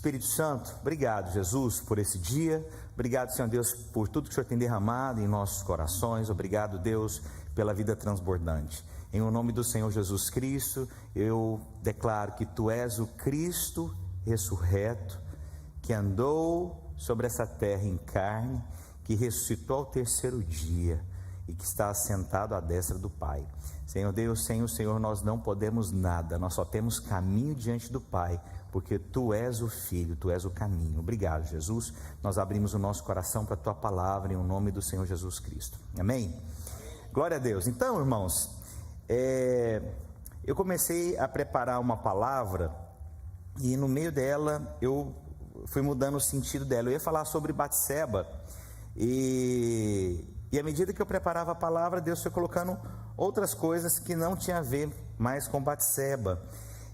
Espírito Santo, obrigado, Jesus, por esse dia. Obrigado, Senhor Deus, por tudo que o Senhor tem derramado em nossos corações. Obrigado, Deus, pela vida transbordante. Em o nome do Senhor Jesus Cristo, eu declaro que Tu és o Cristo ressurreto, que andou sobre essa terra em carne, que ressuscitou ao terceiro dia e que está assentado à destra do Pai. Senhor Deus, sem o Senhor nós não podemos nada, nós só temos caminho diante do Pai, porque Tu és o Filho, Tu és o caminho. Obrigado, Jesus. Nós abrimos o nosso coração para a Tua palavra, em o nome do Senhor Jesus Cristo. Amém? Glória a Deus. Então, irmãos, eu comecei a preparar uma palavra e no meio dela eu fui mudando o sentido dela. Eu ia falar sobre Batseba e à medida que eu preparava a palavra, Deus foi colocando outras coisas que não tinha a ver mais com Batseba.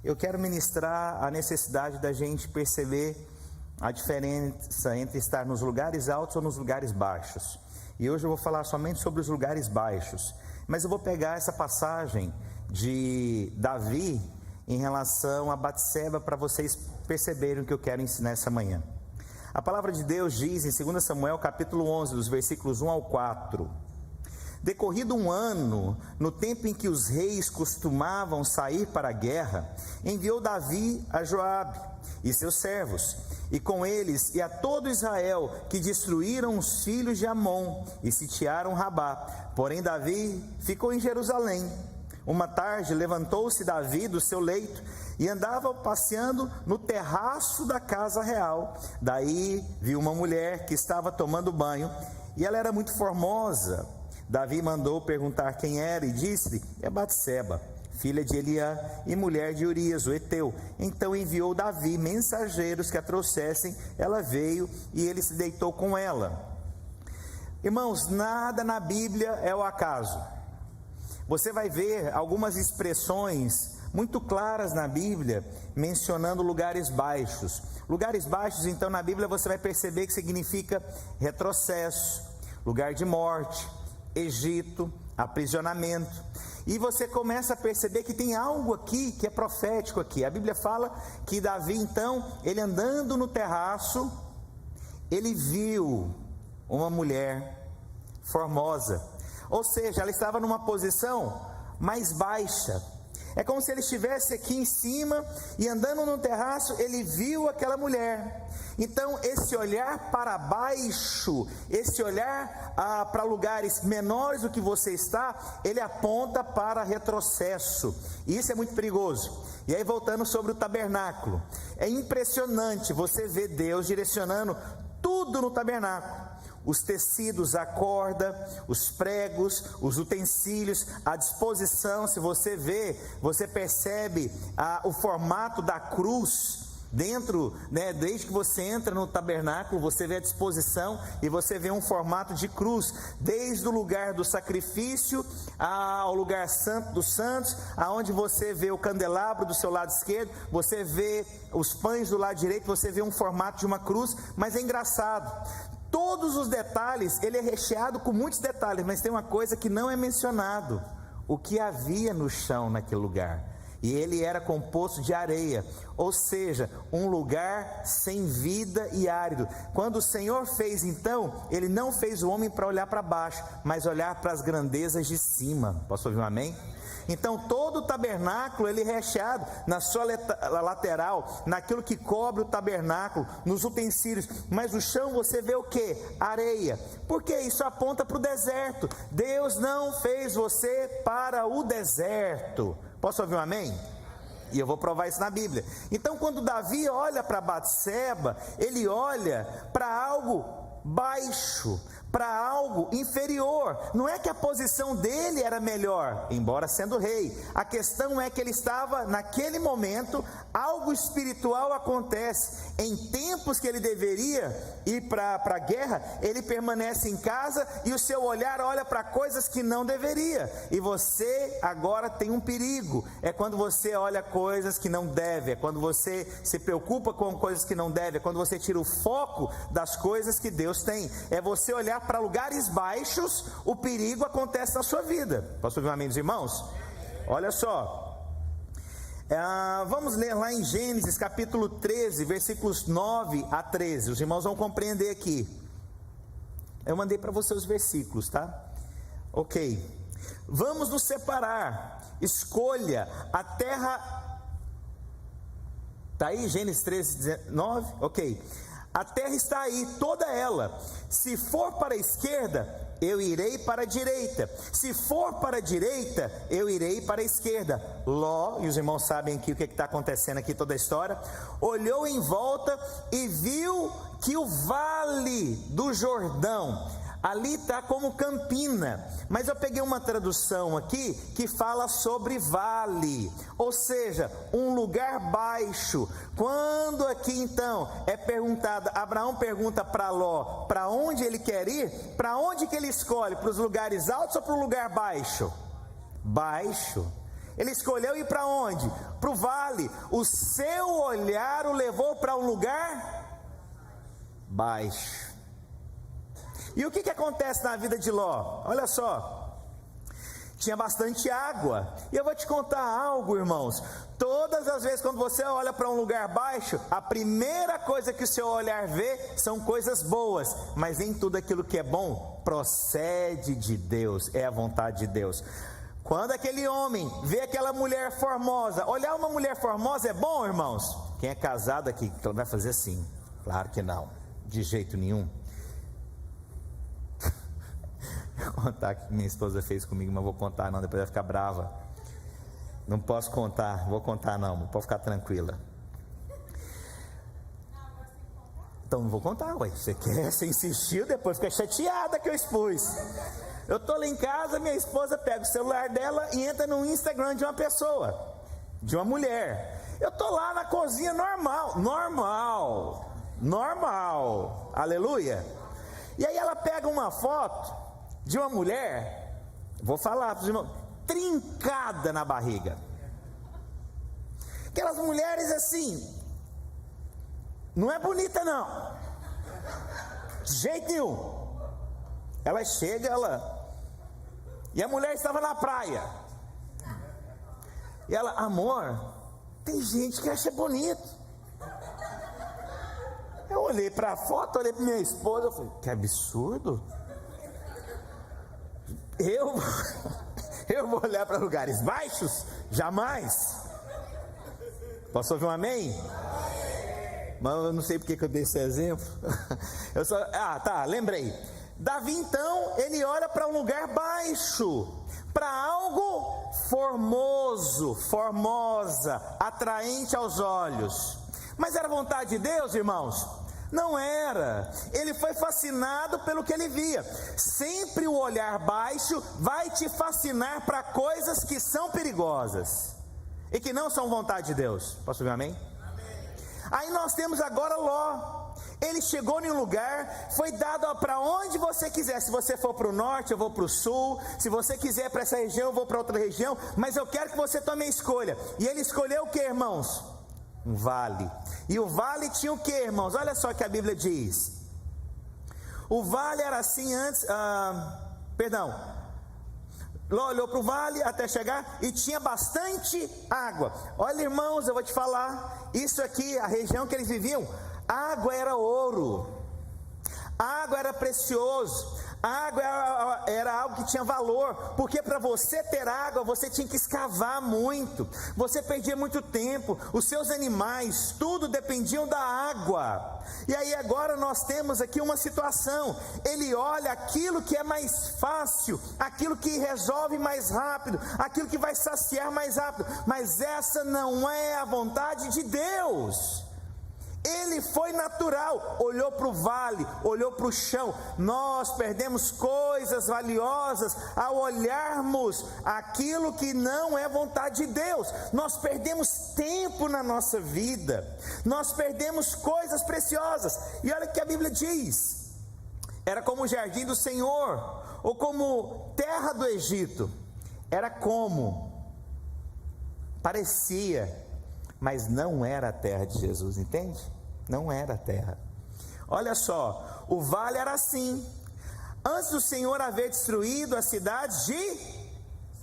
Eu quero ministrar a necessidade da gente perceber a diferença entre estar nos lugares altos ou nos lugares baixos. E hoje eu vou falar somente sobre os lugares baixos. Mas eu vou pegar essa passagem de Davi em relação a Batseba para vocês perceberem o que eu quero ensinar essa manhã. A palavra de Deus diz em 2 Samuel capítulo 11, dos versículos 1 ao 4: Decorrido um ano, no tempo em que os reis costumavam sair para a guerra, enviou Davi a Joabe e seus servos, e com eles e a todo Israel, que destruíram os filhos de Amon e sitiaram Rabá. Porém Davi ficou em Jerusalém. Uma tarde levantou-se Davi do seu leito e andava passeando no terraço da casa real. Daí viu uma mulher que estava tomando banho, e ela era muito formosa. Davi mandou perguntar quem era e disse-lhe: é Batseba, filha de Eliã e mulher de Urias, o heteu. Então enviou Davi mensageiros que a trouxessem. Ela veio e ele se deitou com ela. Irmãos, nada na Bíblia é o acaso. Você vai ver algumas expressões muito claras na Bíblia mencionando lugares baixos. Lugares baixos, então, na Bíblia você vai perceber que significa retrocesso, lugar de morte, Egito, aprisionamento. E você começa a perceber que tem algo aqui que é profético aqui. A Bíblia fala que Davi, então, ele andando no terraço, ele viu uma mulher formosa. Ou seja, ela estava numa posição mais baixa. É como se ele estivesse aqui em cima e andando no terraço, ele viu aquela mulher. Então esse olhar para baixo, esse olhar para lugares menores do que você está, ele aponta para retrocesso. E isso é muito perigoso. E aí, voltando sobre o tabernáculo, é impressionante você ver Deus direcionando tudo no tabernáculo. Os tecidos, a corda, os pregos, os utensílios, a disposição. Se você vê, você percebe o formato da cruz dentro, desde que você entra no tabernáculo, você vê a disposição e você vê um formato de cruz, desde o lugar do sacrifício ao lugar santo dos santos, aonde você vê o candelabro do seu lado esquerdo, você vê os pães do lado direito, você vê um formato de uma cruz. Mas é engraçado, todos os detalhes, ele é recheado com muitos detalhes, mas tem uma coisa que não é mencionado: o que havia no chão naquele lugar. E ele era composto de areia, ou seja, um lugar sem vida e árido. Quando o Senhor fez, então, ele não fez o homem para olhar para baixo, mas olhar para as grandezas de cima. Posso ouvir um amém? Então todo o tabernáculo, ele é recheado na sua lateral, naquilo que cobre o tabernáculo, nos utensílios. Mas no chão você vê o que? Areia. Porque isso aponta para o deserto. Deus não fez você para o deserto. Posso ouvir um amém? E eu vou provar isso na Bíblia. Então quando Davi olha para Batseba, ele olha para algo baixo, para algo inferior. Não é que a posição dele era melhor, embora sendo rei. A questão é que ele estava, naquele momento, algo espiritual acontece. Em tempos que ele deveria ir para a guerra, ele permanece em casa e o seu olhar olha para coisas que não deveria. E você agora tem um perigo. É quando você olha coisas que não deve, é quando você se preocupa com coisas que não deve, é quando você tira o foco das coisas que Deus tem. É você olhar para lugares baixos, o perigo acontece na sua vida. Posso ouvir um amém dos irmãos? Olha só, Vamos ler lá em Gênesis capítulo 13, versículos 9 a 13. Os irmãos vão compreender aqui. Eu mandei para você os versículos, tá? Ok. Vamos nos separar. Escolha a terra. Está aí Gênesis 13, 9? Ok. A terra está aí, toda ela. Se for para a esquerda, eu irei para a direita. Se for para a direita, eu irei para a esquerda. Ló, e os irmãos sabem aqui o que está acontecendo aqui, toda a história, olhou em volta e viu que o vale do Jordão, ali está como campina, mas eu peguei uma tradução aqui que fala sobre vale, ou seja, um lugar baixo. Quando aqui então é perguntado, Abraão pergunta para Ló, para onde ele quer ir, para onde que ele escolhe? Para os lugares altos ou para o lugar baixo? Baixo. Ele escolheu ir para onde? Para o vale. O seu olhar o levou para um lugar baixo. E o que acontece na vida de Ló? Olha só, tinha bastante água. E eu vou te contar algo, irmãos. Todas as vezes quando você olha para um lugar baixo, a primeira coisa que o seu olhar vê são coisas boas. Mas nem tudo aquilo que é bom procede de Deus, é a vontade de Deus. Quando aquele homem vê aquela mulher formosa, olhar uma mulher formosa é bom, irmãos? Quem é casado aqui vai fazer assim? Claro que não, de jeito nenhum. Vou contar o que minha esposa fez comigo, mas vou contar não, depois vai ficar brava. Não posso contar, vou contar não, pode ficar tranquila. Então não vou contar, ué. Você quer, você insistiu, depois fica chateada que eu expus. Eu estou lá em casa, minha esposa pega o celular dela e entra no Instagram de uma pessoa, de uma mulher. Eu estou lá na cozinha normal, aleluia. E aí ela pega uma foto de uma mulher, vou falar para os irmãos, trincada na barriga. Aquelas mulheres assim, não é bonita não, de jeito nenhum. Ela chega, e a mulher estava na praia, e ela, amor, tem gente que acha bonito. Eu olhei para a foto, olhei para minha esposa, eu falei, que absurdo. Eu vou olhar para lugares baixos? Jamais. Posso ouvir um amém? Mas eu não sei porque que eu dei esse exemplo. Lembrei. Davi então, ele olha para um lugar baixo, para algo formoso, formosa, atraente aos olhos. Mas era vontade de Deus, irmãos? Não era. Ele foi fascinado pelo que ele via. Sempre o olhar baixo vai te fascinar para coisas que são perigosas e que não são vontade de Deus. Posso ouvir amém? Amém. Aí nós temos agora Ló. Ele chegou em um lugar, foi dado para onde você quiser. Se você for para o norte, eu vou para o sul. Se você quiser para essa região, eu vou para outra região. Mas eu quero que você tome a escolha. E ele escolheu o que, irmãos? Um vale. E o vale tinha o que, irmãos? Olha só o que a Bíblia diz. O vale era assim antes. Ló olhou para o vale até chegar e tinha bastante água. Olha, irmãos, eu vou te falar. Isso aqui, a região que eles viviam, água era ouro, água era precioso, água era algo que tinha valor, porque para você ter água, você tinha que escavar muito, você perdia muito tempo, os seus animais, tudo dependiam da água. E aí agora nós temos aqui uma situação, ele olha aquilo que é mais fácil, aquilo que resolve mais rápido, aquilo que vai saciar mais rápido, mas essa não é a vontade de Deus. Ele foi natural, olhou para o vale, olhou para o chão. Nós perdemos coisas valiosas ao olharmos aquilo que não é vontade de Deus. Nós perdemos tempo na nossa vida, nós perdemos coisas preciosas. E olha o que a Bíblia diz: era como o jardim do Senhor, ou como terra do Egito. Era como, parecia, mas não era a terra de Jesus, entende? Não era a terra. Olha só, o vale era assim. Antes do Senhor haver destruído as cidades de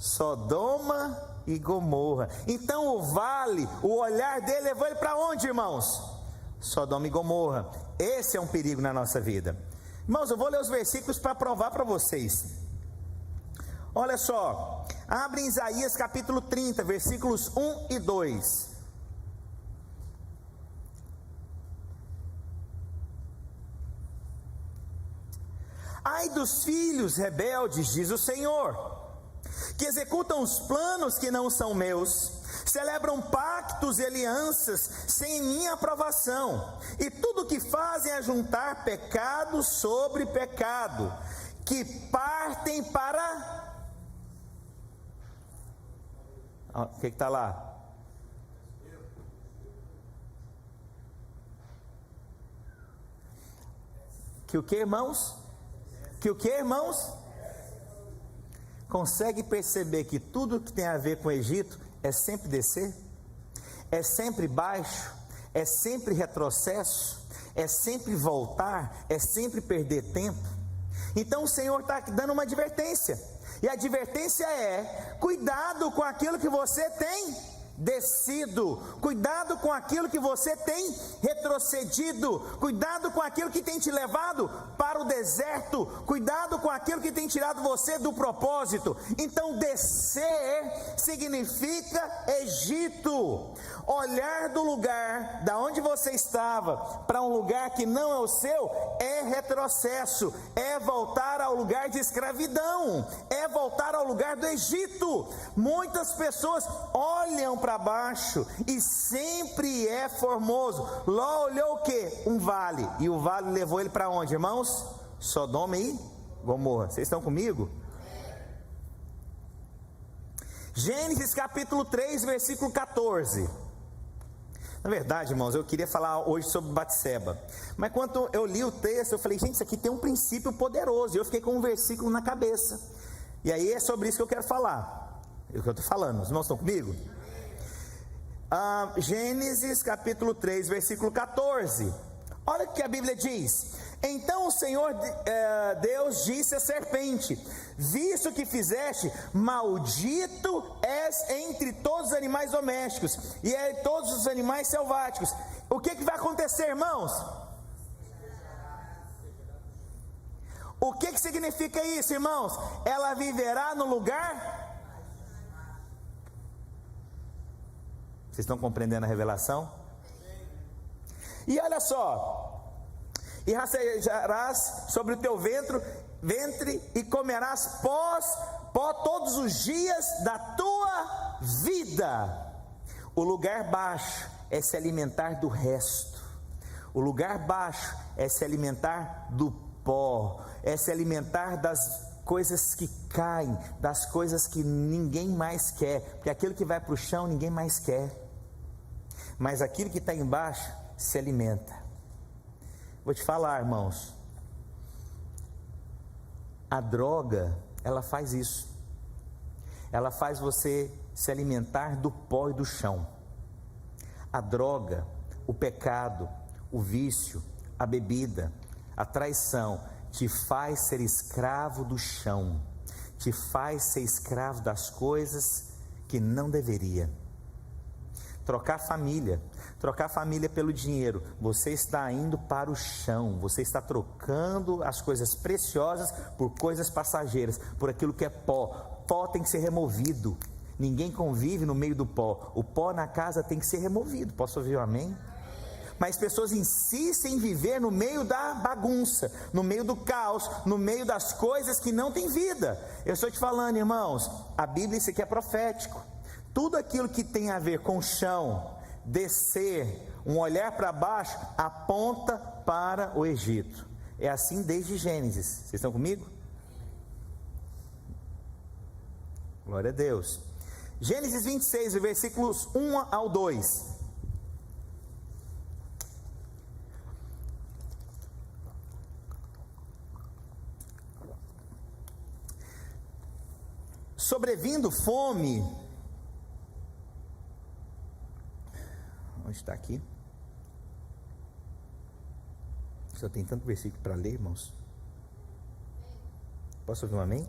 Sodoma e Gomorra. Então o vale, o olhar dele levou ele para onde, irmãos? Sodoma e Gomorra. Esse é um perigo na nossa vida. Irmãos, eu vou ler os versículos para provar para vocês. Olha só, abre em Isaías capítulo 30, versículos 1 e 2. Ai dos filhos rebeldes, diz o Senhor, que executam os planos que não são meus, celebram pactos e alianças sem minha aprovação, e tudo o que fazem é juntar pecado sobre pecado, que partem para... O que está lá? Que o que, irmãos? Que o que, irmãos? Consegue perceber que tudo que tem a ver com o Egito é sempre descer? É sempre baixo? É sempre retrocesso? É sempre voltar? É sempre perder tempo? Então o Senhor está dando uma advertência. E a advertência é: cuidado com aquilo que você tem descido, cuidado com aquilo que você tem retrocedido, cuidado com aquilo que tem te levado para o deserto, cuidado com aquilo que tem tirado você do propósito. Então descer significa Egito, olhar do lugar da onde você estava para um lugar que não é o seu é retrocesso, é voltar ao lugar de escravidão, é voltar ao lugar do Egito. Muitas pessoas olham para baixo e sempre é formoso. Ló olhou o que? Um vale, e o vale levou ele para onde, irmãos? Sodoma e Gomorra. Vocês estão comigo? Gênesis capítulo 3, versículo 14. Na verdade, irmãos, eu queria falar hoje sobre Batseba, mas quando eu li o texto, eu falei: gente, isso aqui tem um princípio poderoso, e eu fiquei com um versículo na cabeça, e aí é sobre isso que eu quero falar, é o que eu estou falando. Os irmãos estão comigo? Gênesis capítulo 3, versículo 14, olha o que a Bíblia diz: então o Senhor Deus disse à serpente: visto que fizeste, maldito és entre todos os animais domésticos e entre todos os animais selváticos. O que vai acontecer, irmãos? O que significa isso, irmãos? Ela viverá no lugar... Vocês estão compreendendo a revelação? E olha só: e rastejarás sobre o teu ventre e comerás pó todos os dias da tua vida. O lugar baixo é se alimentar do resto. O lugar baixo é se alimentar do pó, é se alimentar das coisas que caem, das coisas que ninguém mais quer, porque aquilo que vai para o chão ninguém mais quer, mas aquilo que está embaixo se alimenta. Vou te falar, irmãos, a droga, ela faz isso, ela faz você se alimentar do pó e do chão. A droga, o pecado, o vício, a bebida, a traição, te faz ser escravo do chão, te faz ser escravo das coisas que não deveria. Trocar família pelo dinheiro, você está indo para o chão, você está trocando as coisas preciosas por coisas passageiras, por aquilo que é pó. Pó tem que ser removido, ninguém convive no meio do pó, o pó na casa tem que ser removido. Posso ouvir um amém? Mas pessoas insistem em viver no meio da bagunça, no meio do caos, no meio das coisas que não têm vida. Eu estou te falando, irmãos, a Bíblia, isso aqui é profético. Tudo aquilo que tem a ver com chão, descer, um olhar para baixo, aponta para o Egito. É assim desde Gênesis. Vocês estão comigo? Glória a Deus. Gênesis 26, versículos 1 ao 2. Sobrevindo fome... Onde está aqui? Só tem tanto versículo para ler, irmãos. Posso ouvir um amém?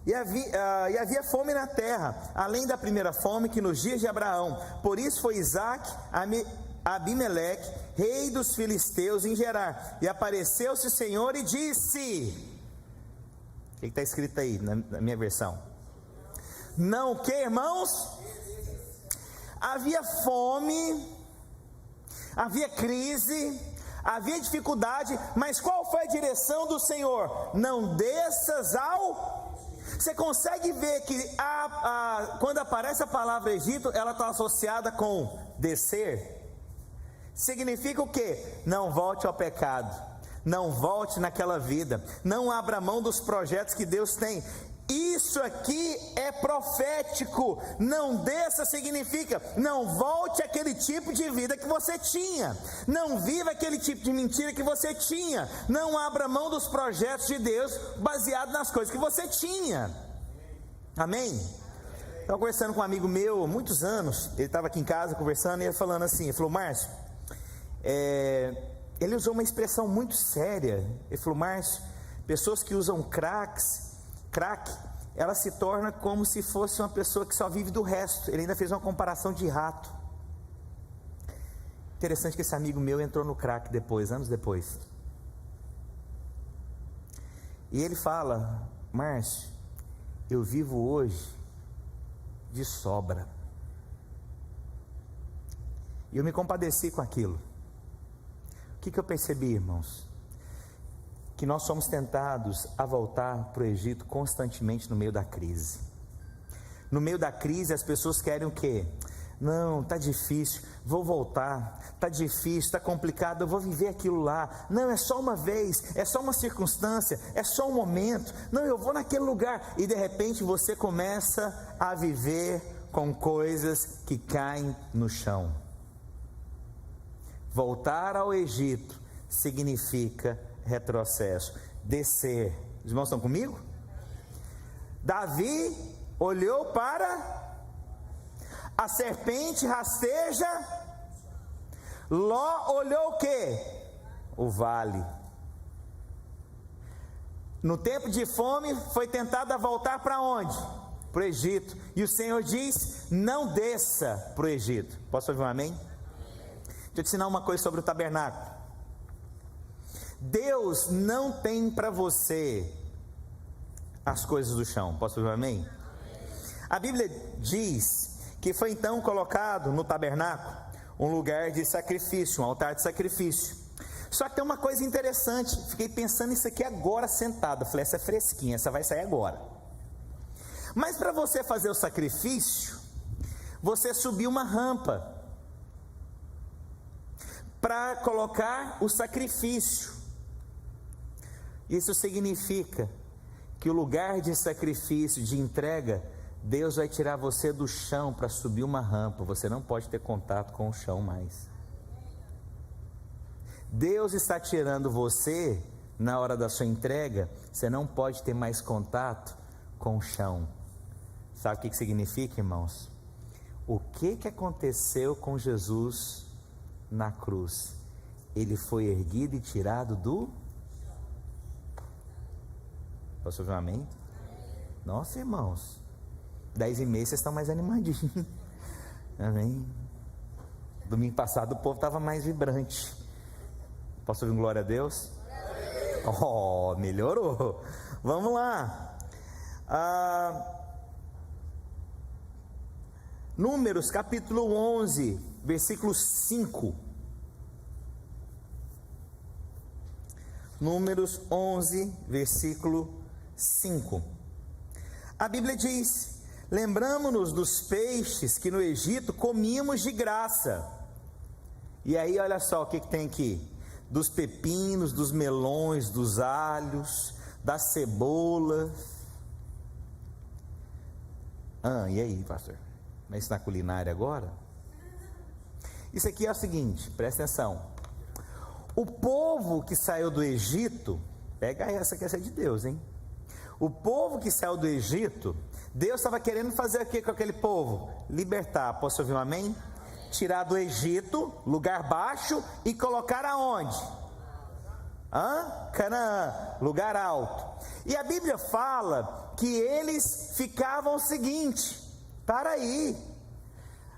E havia fome na terra, além da primeira fome que nos dias de Abraão. Por isso foi Isaque a Abimeleque, rei dos filisteus, em Gerar. E apareceu-se o Senhor e disse... O que está escrito aí na minha versão? Não o que, irmãos? Havia fome, havia crise, havia dificuldade, mas qual foi a direção do Senhor? Não desças ao... Você consegue ver que quando aparece a palavra Egito, ela está associada com descer? Significa o quê? Não volte ao pecado, não volte naquela vida, não abra mão dos projetos que Deus tem. Isso aqui é profético. Não desça significa não volte àquele tipo de vida que você tinha, não viva aquele tipo de mentira que você tinha, não abra mão dos projetos de Deus baseado nas coisas que você tinha. Amém? Estava conversando com um amigo meu há muitos anos. Ele estava aqui em casa conversando e ele falando assim, ele falou: Márcio, ele usou uma expressão muito séria. Ele falou: Márcio, pessoas que usam crack, ela se torna como se fosse uma pessoa que só vive do resto. Ele ainda fez uma comparação de rato. Interessante que esse amigo meu entrou no crack depois, anos depois. E ele fala: Márcio, eu vivo hoje de sobra. E eu me compadeci com aquilo. O que eu percebi, irmãos? Que nós somos tentados a voltar para o Egito constantemente no meio da crise. No meio da crise as pessoas querem o quê? Não, está difícil, vou voltar, está difícil, está complicado, eu vou viver aquilo lá. Não, é só uma vez, é só uma circunstância, é só um momento. Não, eu vou naquele lugar. E de repente você começa a viver com coisas que caem no chão. Voltar ao Egito significa retrocesso, descer. Os irmãos estão comigo? Davi olhou para a serpente rasteja. Ló olhou o quê? O vale. No tempo de fome foi tentado a voltar para onde? Para o Egito. E o Senhor diz: não desça para o Egito. Posso ouvir um amém? Deixa eu te ensinar uma coisa sobre o tabernáculo. Deus não tem para você as coisas do chão. Posso ouvir um amém? A Bíblia diz que foi então colocado no tabernáculo um lugar de sacrifício, um altar de sacrifício. Só que tem uma coisa interessante, fiquei pensando nisso aqui agora sentado, falei: essa é fresquinha, essa vai sair agora. Mas para você fazer o sacrifício, você subiu uma rampa para colocar o sacrifício. Isso significa que o lugar de sacrifício, de entrega, Deus vai tirar você do chão para subir uma rampa. Você não pode ter contato com o chão mais. Deus está tirando você na hora da sua entrega. Você não pode ter mais contato com o chão. Sabe o que significa, irmãos? O que aconteceu com Jesus na cruz? Ele foi erguido e tirado do... Posso ouvir um amém? Nossa, irmãos, 10h30 vocês estão mais animadinhos. Amém? Domingo passado o povo estava mais vibrante. Posso ouvir um glória a Deus? Oh, melhorou. Vamos lá. Números capítulo 11, versículo 5. Números 11, versículo 5. A Bíblia diz: lembramo-nos dos peixes que no Egito comíamos de graça. E aí olha só o que tem aqui: dos pepinos, dos melões, dos alhos, das cebolas. E aí, pastor? Vai ensinar culinária agora? Isso aqui é o seguinte, presta atenção. O povo que saiu do Egito, pega essa que é de Deus, hein? O povo que saiu do Egito, Deus estava querendo fazer o que com aquele povo? Libertar. Posso ouvir um amém? Tirar do Egito, lugar baixo, e colocar aonde? Canaã, lugar alto. E a Bíblia fala que eles ficavam o seguinte: para aí,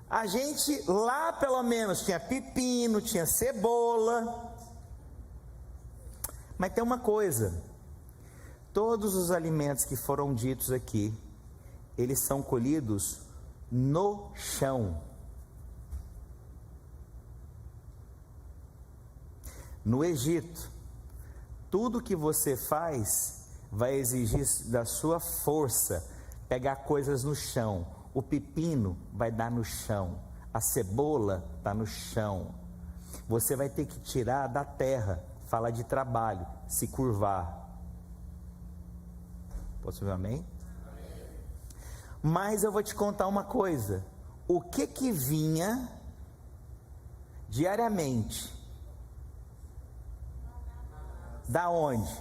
a gente lá pelo menos tinha pepino, tinha cebola. Mas tem uma coisa: todos os alimentos que foram ditos aqui, eles são colhidos no chão. No Egito, tudo que você faz vai exigir da sua força pegar coisas no chão. O pepino vai dar no chão, a cebola está no chão. Você vai ter que tirar da terra, fala de trabalho, se curvar. Posso ouvir amém? Mas eu vou te contar uma coisa: o que vinha diariamente? Da onde?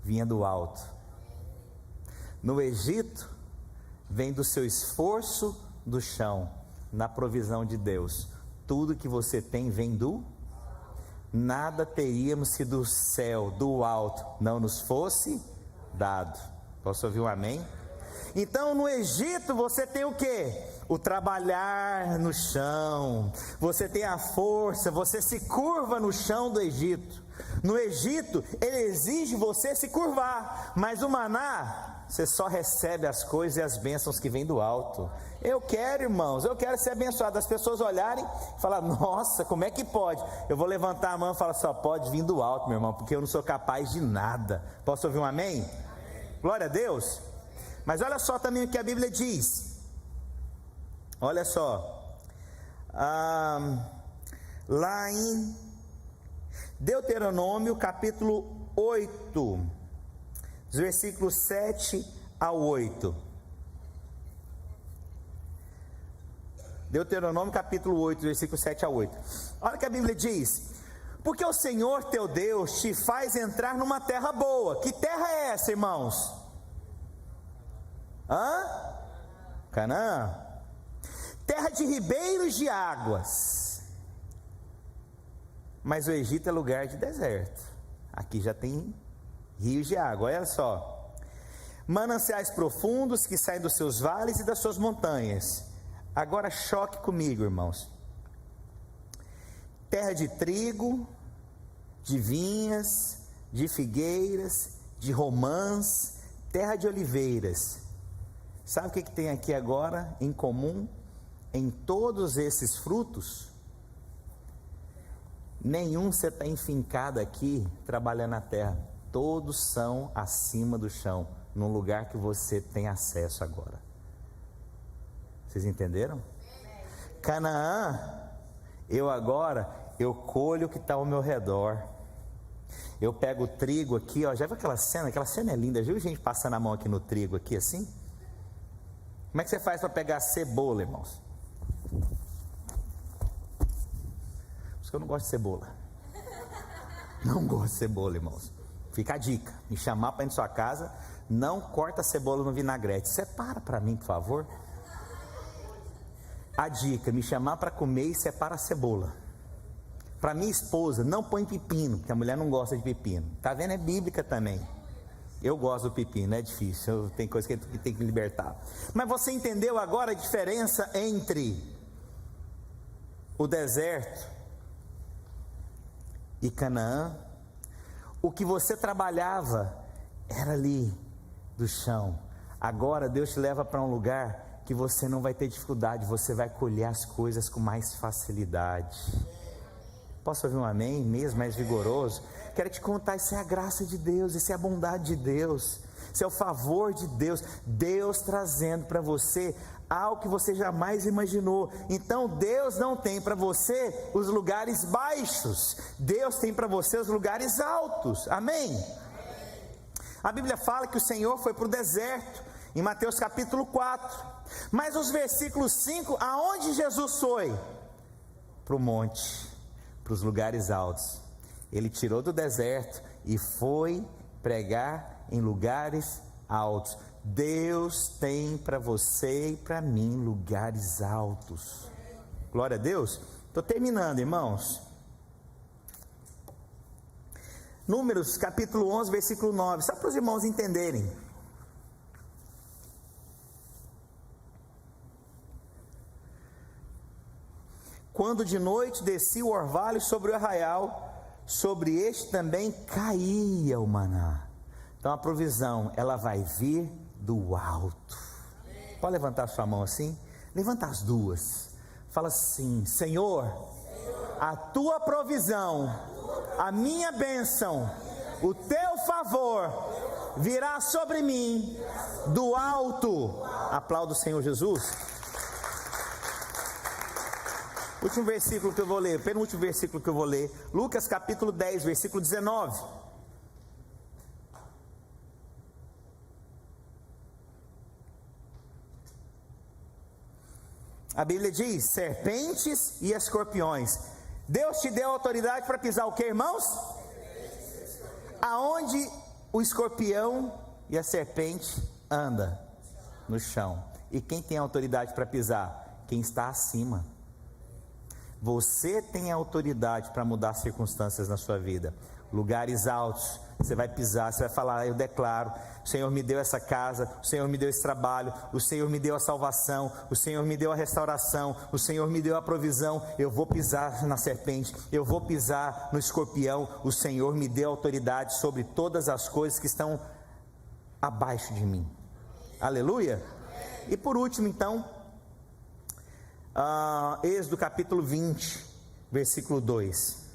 Vinha do alto. No Egito, vem do seu esforço do chão, na provisão de Deus. Tudo que você tem vem do nada teríamos se do céu, do alto, não nos fosse dado. Posso ouvir um amém? Então no Egito você tem o quê? O trabalhar no chão, você tem a força, você se curva no chão do Egito. No Egito ele exige você se curvar, mas o maná, você só recebe as coisas e as bênçãos que vêm do alto. Eu quero, irmãos, eu quero ser abençoado. As pessoas olharem e falar: nossa, como é que pode? Eu vou levantar a mão e falar: só pode vir do alto, meu irmão, porque eu não sou capaz de nada. Posso ouvir um amém? Amém. Glória a Deus. Mas olha só também o que a Bíblia diz. Olha só, lá em Deuteronômio capítulo 8, dos versículos 7 ao 8. Deuteronômio capítulo 8, versículos 7 a 8. Olha o que a Bíblia diz: porque o Senhor teu Deus te faz entrar numa terra boa. Que terra é essa, irmãos? Canaã. Terra de ribeiros de águas. Mas o Egito é lugar de deserto. Aqui já tem rios de água. Olha só: mananciais profundos que saem dos seus vales e das suas montanhas. Agora choque comigo, irmãos. Terra de trigo, de vinhas, de figueiras, de romãs, terra de oliveiras. Sabe o que tem aqui agora em comum em todos esses frutos? Nenhum você está enfincado aqui trabalhando na terra. Todos são acima do chão, num lugar que você tem acesso agora. Vocês entenderam? Canaã, eu colho o que está ao meu redor. Eu pego o trigo aqui, ó. Já viu aquela cena? Aquela cena é linda. Já viu gente passando a mão aqui no trigo aqui assim? Como é que você faz para pegar cebola, irmãos? Por isso que eu não gosto de cebola. Não gosto de cebola, irmãos. Fica a dica: me chamar para ir na sua casa, não corta a cebola no vinagrete. Separa para mim, por favor. A dica: me chamar para comer e separa a cebola. Para minha esposa, não põe pepino, porque a mulher não gosta de pepino. Tá vendo? É bíblica também. Eu gosto do pepino, é difícil, tem coisa que tem que libertar. Mas você entendeu agora a diferença entre o deserto e Canaã? O que você trabalhava era ali do chão. Agora Deus te leva para um lugar que você não vai ter dificuldade, você vai colher as coisas com mais facilidade. Posso ouvir um amém mesmo, mais vigoroso? Quero te contar: isso é a graça de Deus, isso é a bondade de Deus, isso é o favor de Deus. Deus trazendo para você algo que você jamais imaginou. Então Deus não tem para você os lugares baixos, Deus tem para você os lugares altos. Amém? A Bíblia fala que o Senhor foi para o deserto, em Mateus capítulo 4. Mas os versículos 5, aonde Jesus foi? Para o monte, para os lugares altos. Ele tirou do deserto e foi pregar em lugares altos. Deus tem para você e para mim lugares altos. Glória a Deus. Estou terminando, irmãos. Números capítulo 11, versículo 9, só para os irmãos entenderem. Quando de noite descia o orvalho sobre o arraial, sobre este também caía o maná. Então a provisão, ela vai vir do alto. Pode levantar sua mão assim? Levanta as duas. Fala assim: Senhor, a tua provisão, a minha bênção, o teu favor virá sobre mim do alto. Aplauda o Senhor Jesus. Último versículo que eu vou ler, penúltimo versículo que eu vou ler, Lucas capítulo 10, versículo 19. A Bíblia diz: serpentes e escorpiões. Deus te deu autoridade para pisar o que, irmãos? Aonde o escorpião e a serpente anda? No chão. E quem tem autoridade para pisar? Quem está acima. Você tem autoridade para mudar circunstâncias na sua vida. Lugares altos, você vai pisar, você vai falar: eu declaro, o Senhor me deu essa casa, o Senhor me deu esse trabalho, o Senhor me deu a salvação, o Senhor me deu a restauração, o Senhor me deu a provisão. Eu vou pisar na serpente, eu vou pisar no escorpião. O Senhor me deu autoridade sobre todas as coisas que estão abaixo de mim. Aleluia. E por último então, Êxodo capítulo 20, versículo 2.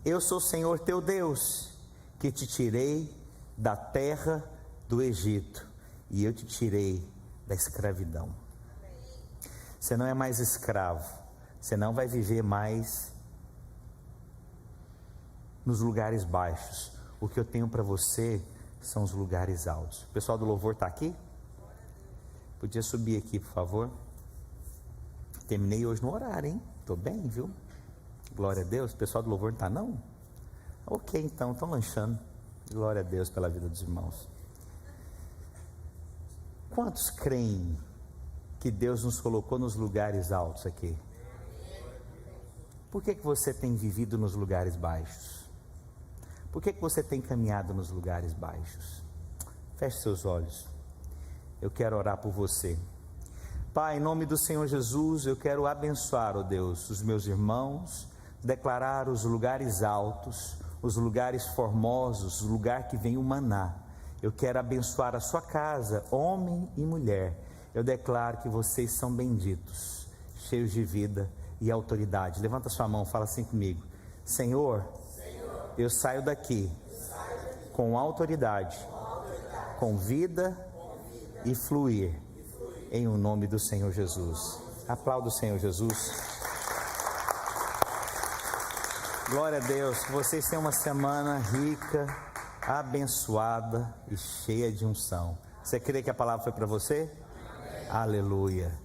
Eu sou o Senhor teu Deus, que te tirei da terra do Egito, e eu te tirei da escravidão. Você não é mais escravo, você não vai viver mais nos lugares baixos. O que eu tenho para você são os lugares altos. O pessoal do louvor está aqui? Podia subir aqui, por favor. Terminei hoje no horário, hein? Estou bem, viu? Glória a Deus. O pessoal do louvor não está, não? Ok, então, estão lanchando. Glória a Deus pela vida dos irmãos. Quantos creem que Deus nos colocou nos lugares altos aqui? Por que você tem vivido nos lugares baixos? Por que você tem caminhado nos lugares baixos? Feche seus olhos. Eu quero orar por você. Pai, em nome do Senhor Jesus, eu quero abençoar, ó Deus, os meus irmãos, declarar os lugares altos, os lugares formosos, o lugar que vem o maná. Eu quero abençoar a sua casa, homem e mulher. Eu declaro que vocês são benditos, cheios de vida e autoridade. Levanta sua mão, fala assim comigo: Senhor, eu saio daqui com autoridade, com vida e fluir, em o nome do Senhor Jesus. Aplauda o Senhor Jesus. Glória a Deus. Que vocês tenham uma semana rica, abençoada e cheia de unção. Você crê que a palavra foi para você? Amém. Aleluia.